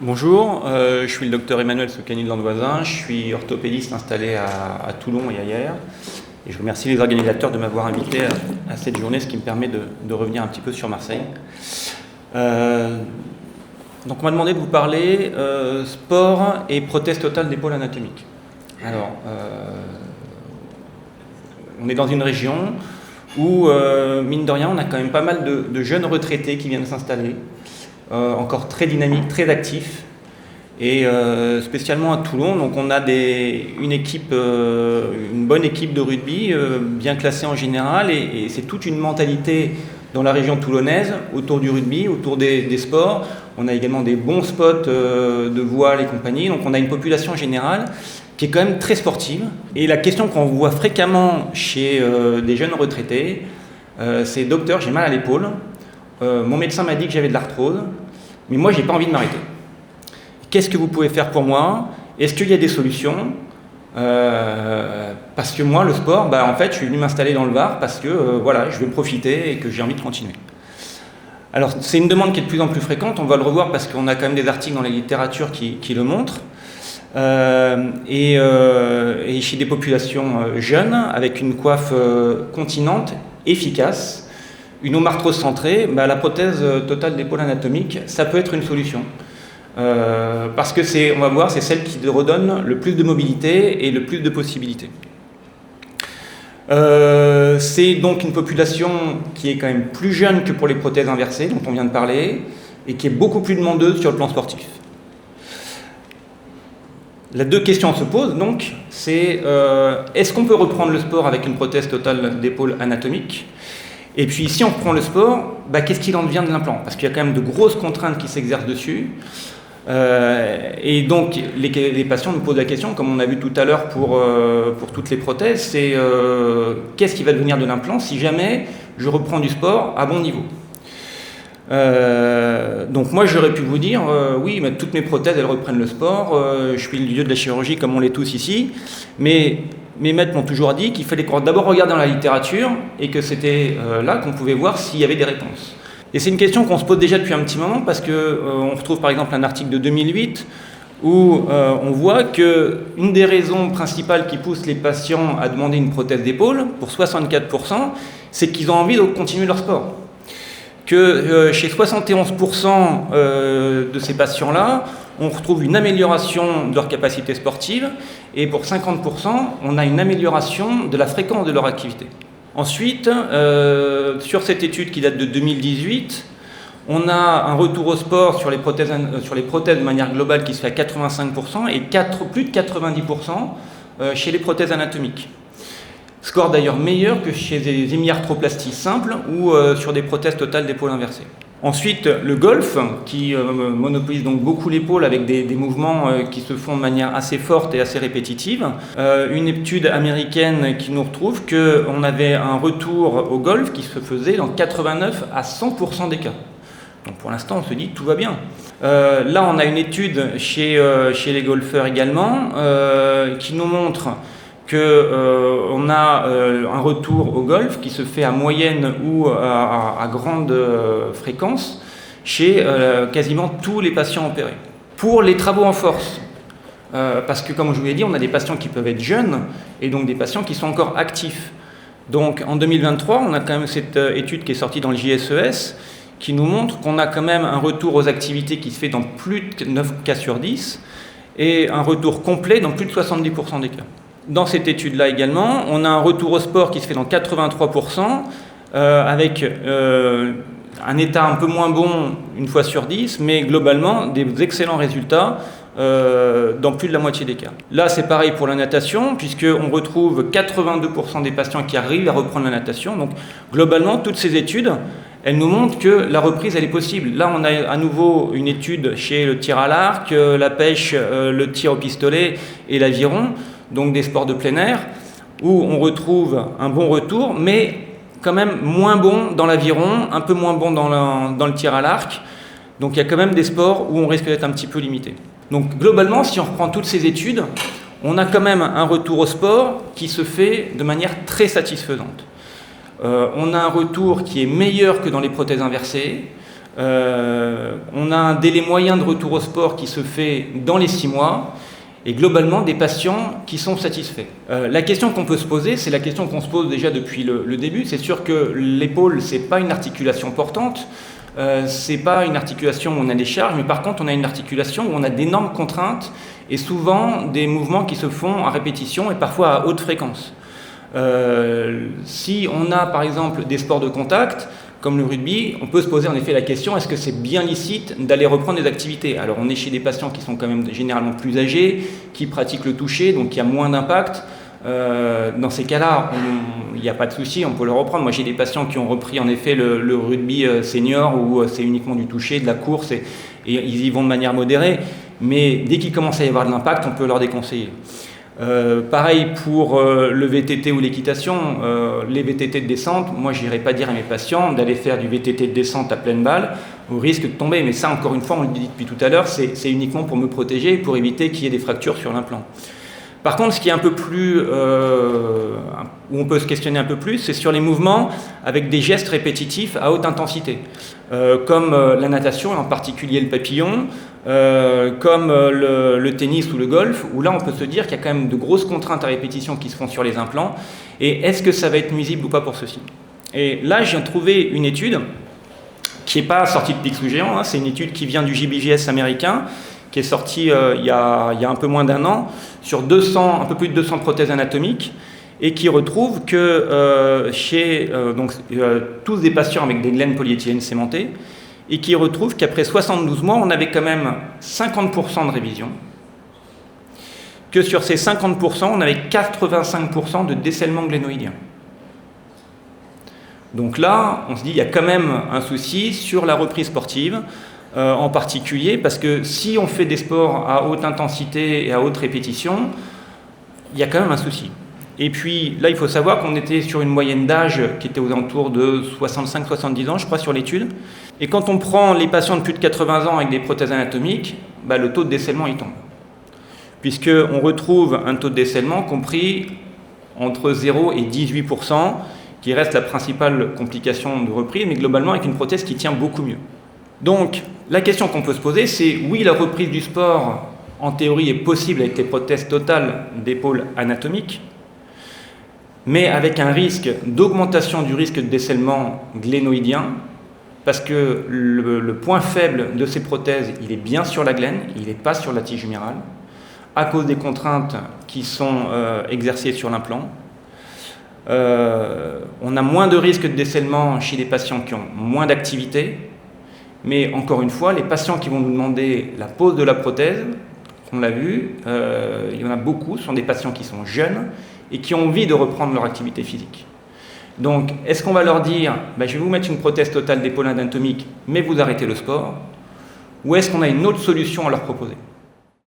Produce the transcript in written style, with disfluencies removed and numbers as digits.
Bonjour, je suis le docteur Emmanuel Soucani de Landoisin, je suis orthopédiste installé à Toulon et ailleurs. Et je remercie les organisateurs de m'avoir invité à cette journée, ce qui me permet de revenir un petit peu sur Marseille. Donc on m'a demandé de vous parler sport et prothèse totale d'épaule anatomique. Alors, on est dans une région où, mine de rien, on a quand même pas mal de jeunes retraités qui viennent s'installer. Encore très dynamique, très actif, et spécialement à Toulon. Donc on a une bonne équipe de rugby, bien classée en général, et c'est toute une mentalité dans la région toulonnaise autour du rugby, autour des sports. On a également des bons spots de voile et compagnie. Donc on a une population générale qui est quand même très sportive. Et la question qu'on voit fréquemment chez des jeunes retraités, c'est « Docteur, j'ai mal à l'épaule. Mon médecin m'a dit que j'avais de l'arthrose, mais moi, j'ai pas envie de m'arrêter. Qu'est-ce que vous pouvez faire pour moi? Est-ce qu'il y a des solutions? Parce que moi, le sport, en fait, je suis venu m'installer dans le Var parce que voilà, je veux profiter et que j'ai envie de continuer. Alors, c'est une demande qui est de plus en plus fréquente. On va le revoir parce qu'on a quand même des articles dans la littérature qui le montrent. Et chez des populations jeunes, avec une coiffe continente, efficace, une omarthrose centrée, la prothèse totale d'épaule anatomique, ça peut être une solution. Parce que on va voir, c'est celle qui redonne le plus de mobilité et le plus de possibilités. C'est donc une population qui est quand même plus jeune que pour les prothèses inversées, dont on vient de parler, et qui est beaucoup plus demandeuse sur le plan sportif. Les deux questions se posent donc, c'est est-ce qu'on peut reprendre le sport avec une prothèse totale d'épaule anatomique ? Et puis, si on reprend le sport, qu'est-ce qu'il en devient de l'implant? Parce qu'il y a quand même de grosses contraintes qui s'exercent dessus. Et donc, les patients nous posent la question, comme on a vu tout à l'heure pour toutes les prothèses, c'est qu'est-ce qui va devenir de l'implant si jamais je reprends du sport à bon niveau? Donc moi, j'aurais pu vous dire, oui, mais toutes mes prothèses, elles reprennent le sport, je suis le dieu de la chirurgie comme on l'est tous ici, mais mes maîtres m'ont toujours dit qu'il fallait d'abord regarder dans la littérature et que c'était là qu'on pouvait voir s'il y avait des réponses. Et c'est une question qu'on se pose déjà depuis un petit moment parce qu'on retrouve par exemple un article de 2008 où on voit qu'une des raisons principales qui poussent les patients à demander une prothèse d'épaule, pour 64%, c'est qu'ils ont envie de continuer leur sport. Que chez 71% de ces patients-là, on retrouve une amélioration de leur capacité sportive et pour 50%, on a une amélioration de la fréquence de leur activité. Ensuite, sur cette étude qui date de 2018, on a un retour au sport sur les prothèses de manière globale qui se fait à 85% et plus de 90% chez les prothèses anatomiques. Score d'ailleurs meilleur que chez des hémiarthroplasties simples ou sur des prothèses totales d'épaule inversées. Ensuite, le golf, qui monopolise donc beaucoup l'épaule avec des mouvements qui se font de manière assez forte et assez répétitive. Une étude américaine qui nous retrouve qu'on avait un retour au golf qui se faisait dans 89 à 100% des cas. Donc pour l'instant, on se dit tout va bien. Là, on a une étude chez les golfeurs également qui nous montre qu'on a un retour au golf qui se fait à moyenne ou à grande fréquence chez quasiment tous les patients opérés. Pour les travaux en force, parce que comme je vous l'ai dit, on a des patients qui peuvent être jeunes et donc des patients qui sont encore actifs. Donc en 2023, on a quand même cette étude qui est sortie dans le JSES qui nous montre qu'on a quand même un retour aux activités qui se fait dans plus de 9 cas sur 10 et un retour complet dans plus de 70% des cas. Dans cette étude-là également, on a un retour au sport qui se fait dans 83%, avec un état un peu moins bon une fois sur 10, mais globalement des excellents résultats dans plus de la moitié des cas. Là, c'est pareil pour la natation, puisqu'on retrouve 82% des patients qui arrivent à reprendre la natation. Donc, globalement, toutes ces études, elles nous montrent que la reprise, elle est possible. Là, on a à nouveau une étude chez le tir à l'arc, la pêche, le tir au pistolet et l'aviron, donc des sports de plein air, où on retrouve un bon retour, mais quand même moins bon dans l'aviron, un peu moins bon dans le tir à l'arc. Donc il y a quand même des sports où on risque d'être un petit peu limité. Donc globalement, si on reprend toutes ces études, on a quand même un retour au sport qui se fait de manière très satisfaisante. On a un retour qui est meilleur que dans les prothèses inversées, On a un délai moyen de retour au sport qui se fait dans les 6 mois, et globalement des patients qui sont satisfaits. La question qu'on peut se poser, c'est la question qu'on se pose déjà depuis le début. C'est sûr que l'épaule, c'est pas une articulation portante, c'est pas une articulation où on a des charges, mais par contre on a une articulation où on a d'énormes contraintes et souvent des mouvements qui se font à répétition et parfois à haute fréquence. Si on a par exemple des sports de contact, comme le rugby, on peut se poser en effet la question, est-ce que c'est bien licite d'aller reprendre des activités? Alors on est chez des patients qui sont quand même généralement plus âgés, qui pratiquent le toucher, donc il y a moins d'impact. Dans ces cas-là, il n'y a pas de souci, on peut le reprendre. Moi j'ai des patients qui ont repris en effet le rugby senior, où c'est uniquement du toucher, de la course, et ils y vont de manière modérée. Mais dès qu'il commence à y avoir de l'impact, on peut leur déconseiller. Pareil pour le VTT ou l'équitation, les VTT de descente, moi je n'irai pas dire à mes patients d'aller faire du VTT de descente à pleine balle au risque de tomber, mais ça encore une fois on le dit depuis tout à l'heure, c'est uniquement pour me protéger et pour éviter qu'il y ait des fractures sur l'implant. Par contre, ce qui est un peu plus, où on peut se questionner un peu plus, c'est sur les mouvements avec des gestes répétitifs à haute intensité, comme la natation, en particulier le papillon, comme le tennis ou le golf, où là on peut se dire qu'il y a quand même de grosses contraintes à répétition qui se font sur les implants, et est-ce que ça va être nuisible ou pas pour ceux-ci? Et là, j'ai trouvé une étude qui n'est pas sortie de Picsou Géant, hein, c'est une étude qui vient du JBJS américain, qui est sorti il y a un peu moins d'1 an, sur un peu plus de 200 prothèses anatomiques, et qui retrouve que chez tous des patients avec des laines polyéthylène cémentées, et qui retrouve qu'après 72 mois, on avait quand même 50% de révision, que sur ces 50%, on avait 85% de décèlement glénoïdien. Donc là, on se dit, il y a quand même un souci sur la reprise sportive, en particulier, parce que si on fait des sports à haute intensité et à haute répétition, il y a quand même un souci. Et puis là, il faut savoir qu'on était sur une moyenne d'âge qui était aux alentours de 65-70 ans, je crois, sur l'étude. Et quand on prend les patients de plus de 80 ans avec des prothèses anatomiques, le taux de décèlement, il tombe. Puisqu'on retrouve un taux de décèlement compris entre 0 et 18%, qui reste la principale complication de reprise, mais globalement avec une prothèse qui tient beaucoup mieux. Donc, la question qu'on peut se poser, c'est oui, la reprise du sport, en théorie, est possible avec les prothèses totales d'épaule anatomiques, mais avec un risque d'augmentation du risque de décèlement glénoïdien, parce que le point faible de ces prothèses, il est bien sur la glène, il n'est pas sur la tige humérale, à cause des contraintes qui sont exercées sur l'implant. On a moins de risque de décèlement chez les patients qui ont moins d'activité, mais encore une fois, les patients qui vont nous demander la pose de la prothèse, on l'a vu, il y en a beaucoup, ce sont des patients qui sont jeunes et qui ont envie de reprendre leur activité physique. Donc, est-ce qu'on va leur dire, je vais vous mettre une prothèse totale d'épaule anatomique, mais vous arrêtez le sport, ou est-ce qu'on a une autre solution à leur proposer ?